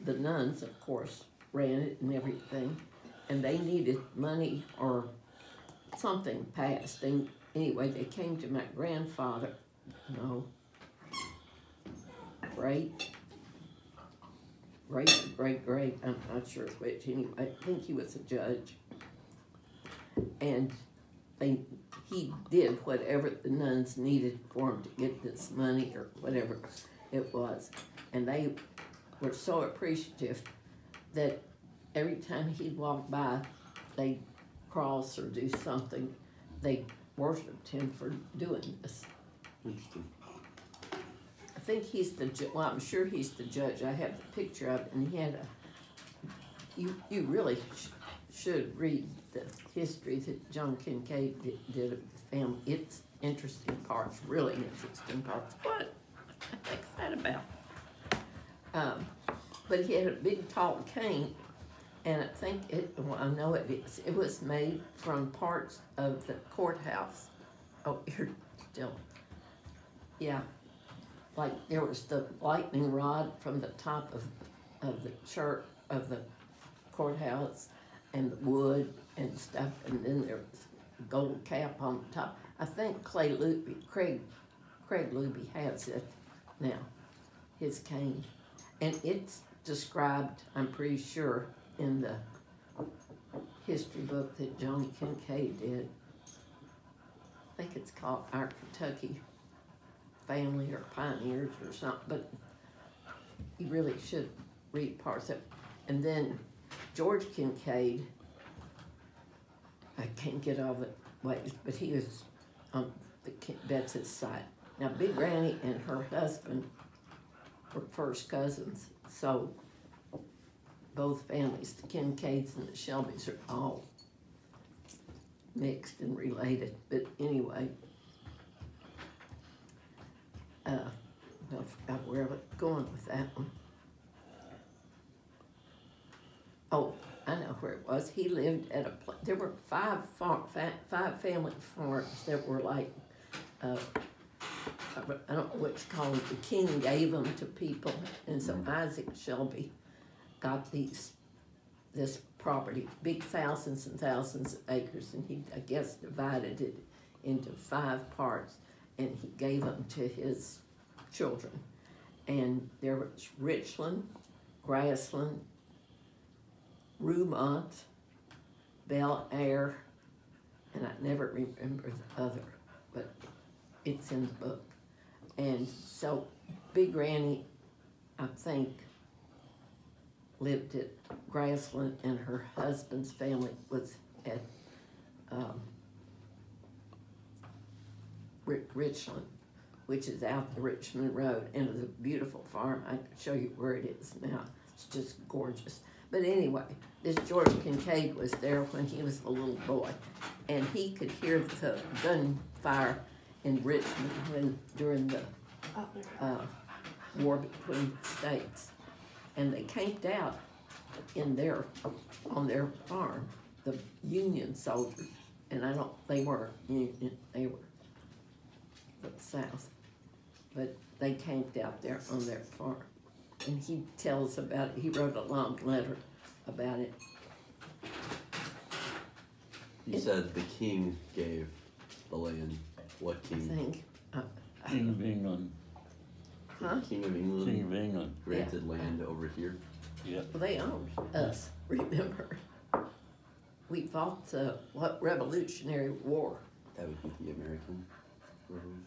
the nuns, of course, ran it and everything, and they needed money or something passed. Anyway, they came to my grandfather, great, I'm not sure which, anyway, I think he was a judge. And he did whatever the nuns needed for him to get this money or whatever it was. And they were so appreciative that every time he'd walk by, they'd cross or do something. They worshiped him for doing this. Interesting. I think he's the well, I'm sure he's the judge. I have the picture of it, and he had you really should read the history that John Kincaid did of the family. It's interesting parts, really interesting parts. What? What's that about? But he had a big tall cane, and I think I know it is. It was made from parts of the courthouse. Oh, here, still. Yeah. Like there was the lightning rod from the top of the church, of the courthouse, and the wood and stuff, and then there was a gold cap on the top. I think Craig Luby has it now, his cane. And it's described, I'm pretty sure, in the history book that John Kincaid did. I think it's called Our Kentucky Family or Pioneers or something, but you really should read parts of it. And then George Kincaid, I can't get all the ways, but he was on Betsy's side. Now, Big Granny and her husband were first cousins, so both families, the Kincaids and the Shelbys, are all mixed and related. But anyway, I forgot where I was going with that one. Oh, I know where it was. He lived at a place. There were five family farms that were like, I don't know what you call them. The king gave them to people, and so Isaac Shelby got this property, big thousands and thousands of acres, and he, I guess, divided it into 5 parts, and he gave them to his children. And there was Richland, Grassland, Rumont, Bel Air, and I never remember the other, but it's in the book. And so Big Granny, I think, lived at Grassland, and her husband's family was at Richland, which is out the Richmond Road, and it's a beautiful farm. I can show you where it is now. It's just gorgeous. But anyway, this George Kincaid was there when he was a little boy, and he could hear the gunfire in Richmond during the war between the states. And they camped out on their farm, the Union soldiers, and they weren't Union, they were the South, but they camped out there on their farm. And he tells about it. He wrote a long letter about it. You said the king gave the land. What king? I think. King of England. Huh? King of England. King of England. Granted land over here. Yeah. Well, they owned us, remember. We fought the Revolutionary War. That would be the American Revolution.